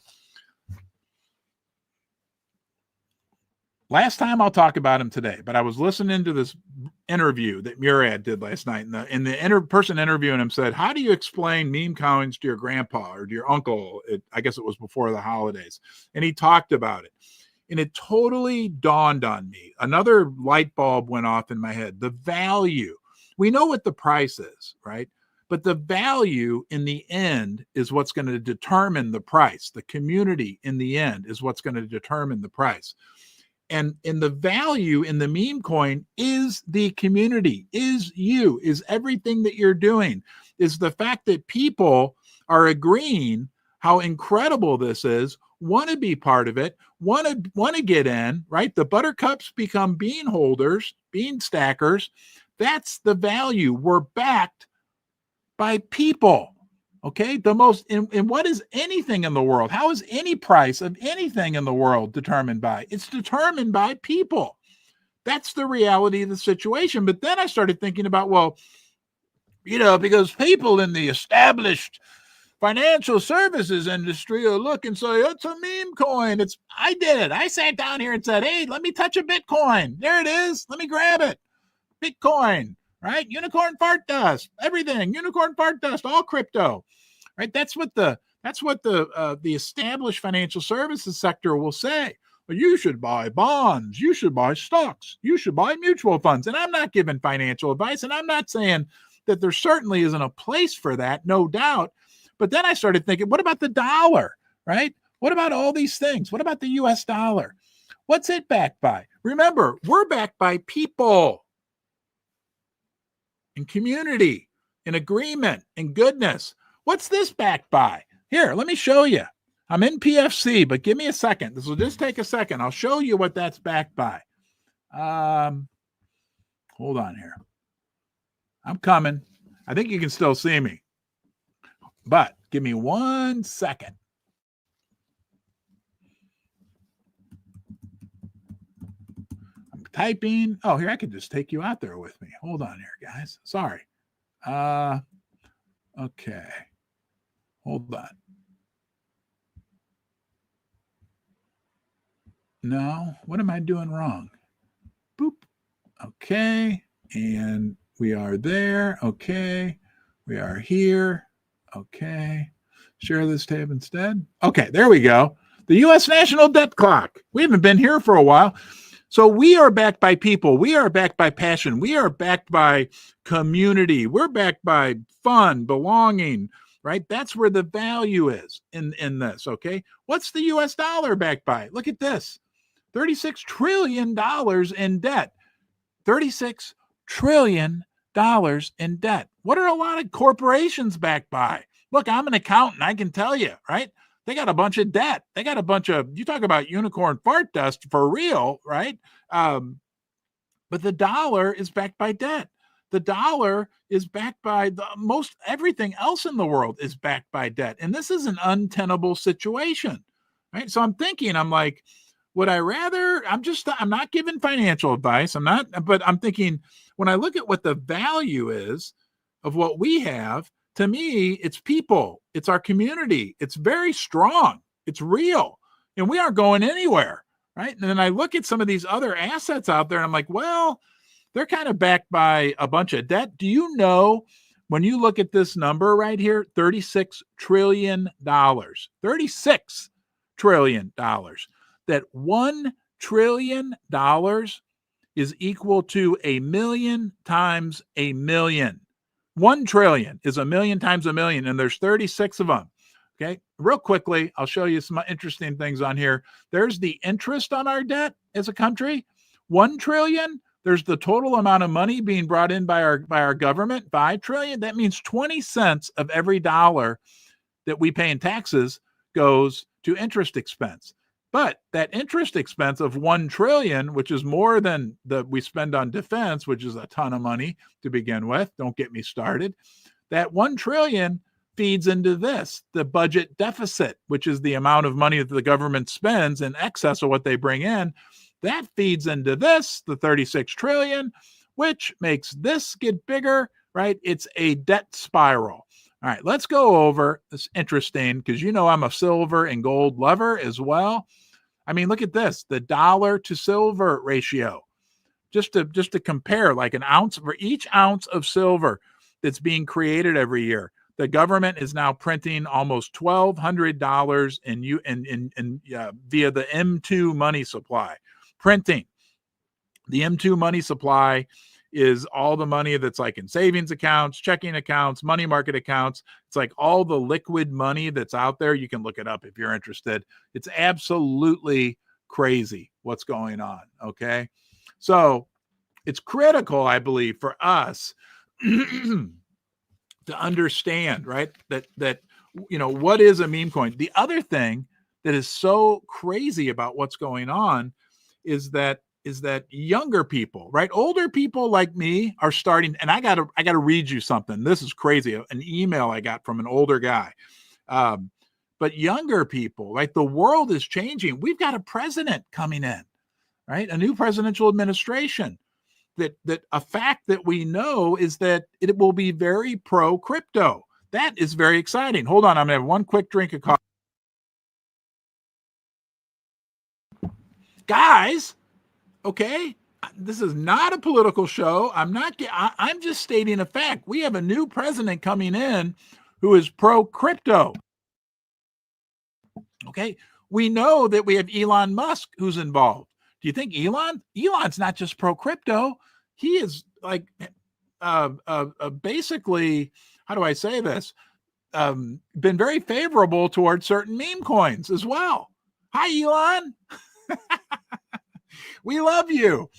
[SPEAKER 1] Last time, I'll talk about him today, but I was listening to this interview that Murad did last night, and the person interviewing him said, how do you explain meme coins to your grandpa or to your uncle? I guess it was before the holidays. And he talked about it. And it totally dawned on me. Another light bulb went off in my head. The value. We know what the price is, right? But the value in the end is what's going to determine the price. The community in the end is what's going to determine the price. And in the value in the meme coin is the community, is you, is everything that you're doing, is the fact that people are agreeing how incredible this is, want to be part of it, want to get in, right? The buttercups become bean holders, bean stackers. That's the value. We're backed by people. Okay. The most, and what is anything in the world? How is any price of anything in the world determined by? It's determined by people. That's the reality of the situation. But then I started thinking about, well, because people in the established financial services industry will look and say, it's a meme coin. I did it. I sat down here and said, hey, let me touch a Bitcoin. There it is. Let me grab it. Bitcoin, right? Unicorn fart dust, everything. Unicorn fart dust, all crypto, right? That's what the established financial services sector will say. Well, you should buy bonds. You should buy stocks. You should buy mutual funds. And I'm not giving financial advice. And I'm not saying that there certainly isn't a place for that, no doubt. But then I started thinking, what about the dollar, right? What about all these things? What about the US dollar? What's it backed by? Remember, we're backed by people and community and agreement and goodness. What's this backed by? Here, let me show you. I'm in PFC, but give me a second. This will just take a second. I'll show you what that's backed by. Hold on here. I'm coming. I think you can still see me. But give me 1 second. I'm typing. Oh, here, I could just take you out there with me. Hold on here, guys. Sorry. Okay. Hold on. No, what am I doing wrong? Boop. Okay. And we are there. Okay. We are here. Okay. Share this tab instead. Okay, there we go. The U.S. national debt clock. We haven't been here for a while. So we are backed by people. We are backed by passion. We are backed by community. We're backed by fun, belonging, right? That's where the value is in this, okay? What's the U.S. dollar backed by? Look at this. $36 trillion in debt. $36 trillion in debt. What are a lot of corporations backed by? Look, I'm an accountant. I can tell you, right? They got a bunch of debt. They got a bunch of, you talk about unicorn fart dust for real, right? But the dollar is backed by debt. The dollar is backed by most everything else in the world is backed by debt. And this is an untenable situation, right? So I'm thinking, I'm like, would I rather, I'm not giving financial advice. But I'm thinking, when I look at what the value is of what we have, to me, it's people, it's our community. It's very strong. It's real. And we aren't going anywhere, right? And then I look at some of these other assets out there and I'm like, well, they're kind of backed by a bunch of debt. Do you know, when you look at this number right here, $36 trillion, $36 trillion, that $1 trillion is equal to 1,000,000 times 1,000,000. 1 trillion is 1,000,000 times 1,000,000, and there's 36 of them. Okay. Real quickly, I'll show you some interesting things on here. There's the interest on our debt as a country. 1 trillion. There's the total amount of money being brought in by our government. 5 trillion. That means 20 cents of every dollar that we pay in taxes goes to interest expense. But that interest expense of 1 trillion, which is more than we spend on defense, which is a ton of money to begin with. Don't get me started. That 1 trillion feeds into this, the budget deficit, which is the amount of money that the government spends in excess of what they bring in. That feeds into this, the 36 trillion, which makes this get bigger, right? It's a debt spiral. All right, let's go over. It's interesting because I'm a silver and gold lover as well. I mean, look at this, the dollar to silver ratio. Just to compare, like an ounce for each ounce of silver that's being created every year. the government is now printing almost $1,200 via the M2 money supply. Printing. The M2 money supply is all the money that's like in savings accounts, checking accounts, money market accounts. It's like all the liquid money that's out there. You can look it up if you're interested. It's absolutely crazy what's going on. Okay. So it's critical, I believe, for us to understand, right, that what is a meme coin. The other thing that is so crazy about what's going on is that younger people, right, older people like me are starting, and I gotta read you something. This is crazy. An email I got from an older guy. But younger people, right, the world is changing. We've got a president coming in, right, a new presidential administration. That a fact that we know is that it will be very pro crypto. That is very exciting. Hold on, I'm gonna have one quick drink of coffee. Guys, okay, this is not a political show. I'm just stating a fact. We have a new president coming in who is pro crypto. Okay, we know that we have Elon Musk who's involved. Do you think Elon's not just pro crypto? He is like basically, how do I say this? Been very favorable towards certain meme coins as well. Hi, Elon. We love you.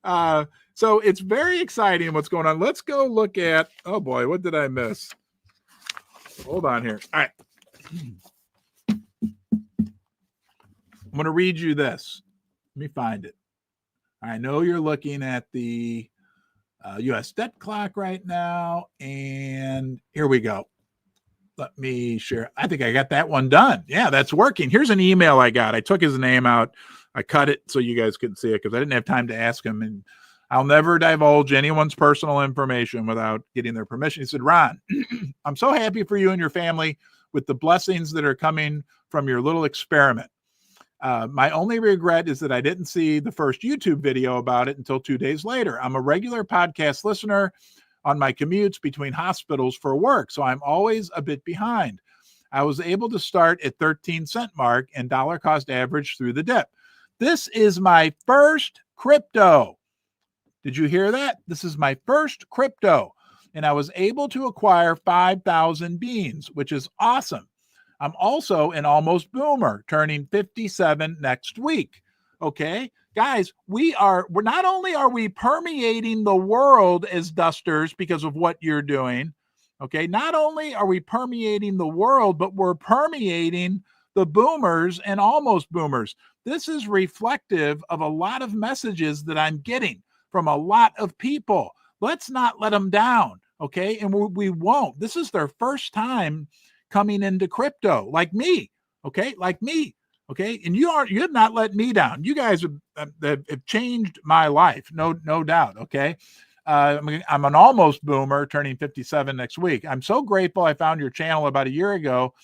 [SPEAKER 1] So it's very exciting what's going on. Let's go look at, oh boy, what did I miss? Hold on here. All right. I'm going to read you this. Let me find it. I know you're looking at the U.S. debt clock right now, and here we go. Let me share. I think I got that one done. Yeah, that's working. Here's an email I got. I took his name out. I cut it so you guys couldn't see it because I didn't have time to ask him, and I'll never divulge anyone's personal information without getting their permission. He said, Ron, I'm so happy for you and your family with the blessings that are coming from your little experiment. My only regret is that I didn't see the first YouTube video about it until 2 days later. I'm a regular podcast listener on my commutes between hospitals for work, so I'm always a bit behind. I was able to start at 13-cent mark and dollar cost average through the dip. This is my first crypto. Did you hear that? This is my first crypto, and I was able to acquire 5,000 beans, which is awesome. I'm also an almost boomer, turning 57 next week. Okay, guys, we're not only are we permeating the world as dusters because of what you're doing. Okay, not only are we permeating the world, but we're permeating the boomers and almost boomers. This is reflective of a lot of messages that I'm getting from a lot of people. Let's not let them down. Okay, and we won't. This is their first time coming into crypto, like me, okay, like me, okay, and you have not let me down. You guys have changed my life, no doubt, okay. I'm an almost boomer, turning 57 next week. I'm so grateful I found your channel about a year ago,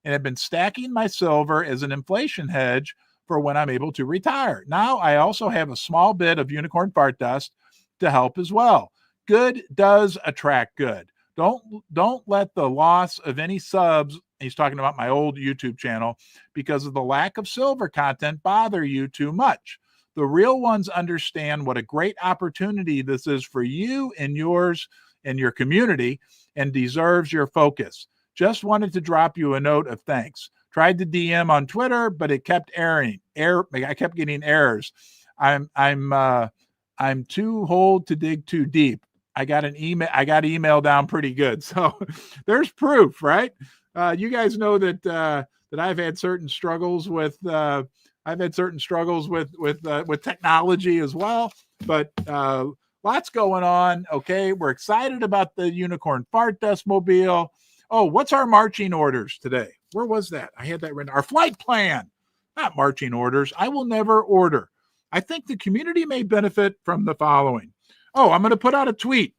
[SPEAKER 1] and have been stacking my silver as an inflation hedge for when I'm able to retire. Now I also have a small bit of unicorn fart dust to help as well. Good does attract good. Don't let the loss of any subs, he's talking about my old YouTube channel, because of the lack of silver content bother you too much. The real ones understand what a great opportunity this is for you and yours and your community, and deserves your focus. Just wanted to drop you a note of thanks. Tried to DM on Twitter, but it kept I kept getting errors. I'm too old to dig too deep. I got email down pretty good. So there's proof, right? You guys know that I've had certain struggles with technology as well, but lots going on. Okay, we're excited about the unicorn fart dust mobile. Oh, what's our marching orders today? Where was that? I had that written. Our flight plan, not marching orders. I will never order. I think the community may benefit from the following. Oh, I'm going to put out a tweet.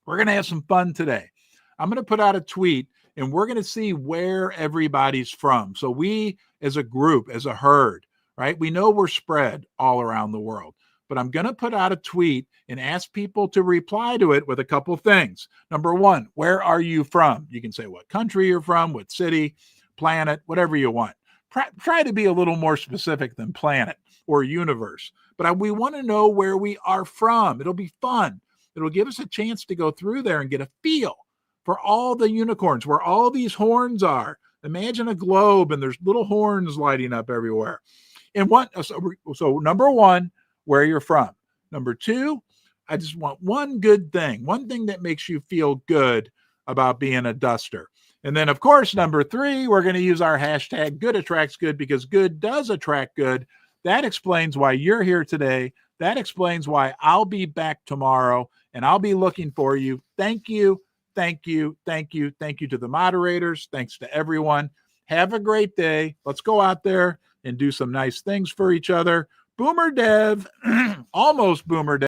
[SPEAKER 1] We're going to have some fun today. I'm going to put out a tweet, and we're going to see where everybody's from. So we, as a group, as a herd, right? We know we're spread all around the world. but I'm going to put out a tweet and ask people to reply to it with a couple things. Number one, where are you from? You can say what country you're from, what city, planet, whatever you want. Try to be a little more specific than planet or universe, but we want to know where we are from. It'll be fun. It'll give us a chance to go through there and get a feel for all the unicorns, where all these horns are. Imagine a globe and there's little horns lighting up everywhere. And so number one, where you're from. Number two, I just want one good thing, one thing that makes you feel good about being a duster. And then, of course, number three, we're going to use our hashtag good attracts good, because good does attract good. That explains why you're here today. That explains why I'll be back tomorrow, and I'll be looking for you. Thank you. Thank you. Thank you. Thank you to the moderators. Thanks to everyone. Have a great day. Let's go out there and do some nice things for each other. Boomer Dev, almost Boomer Dev.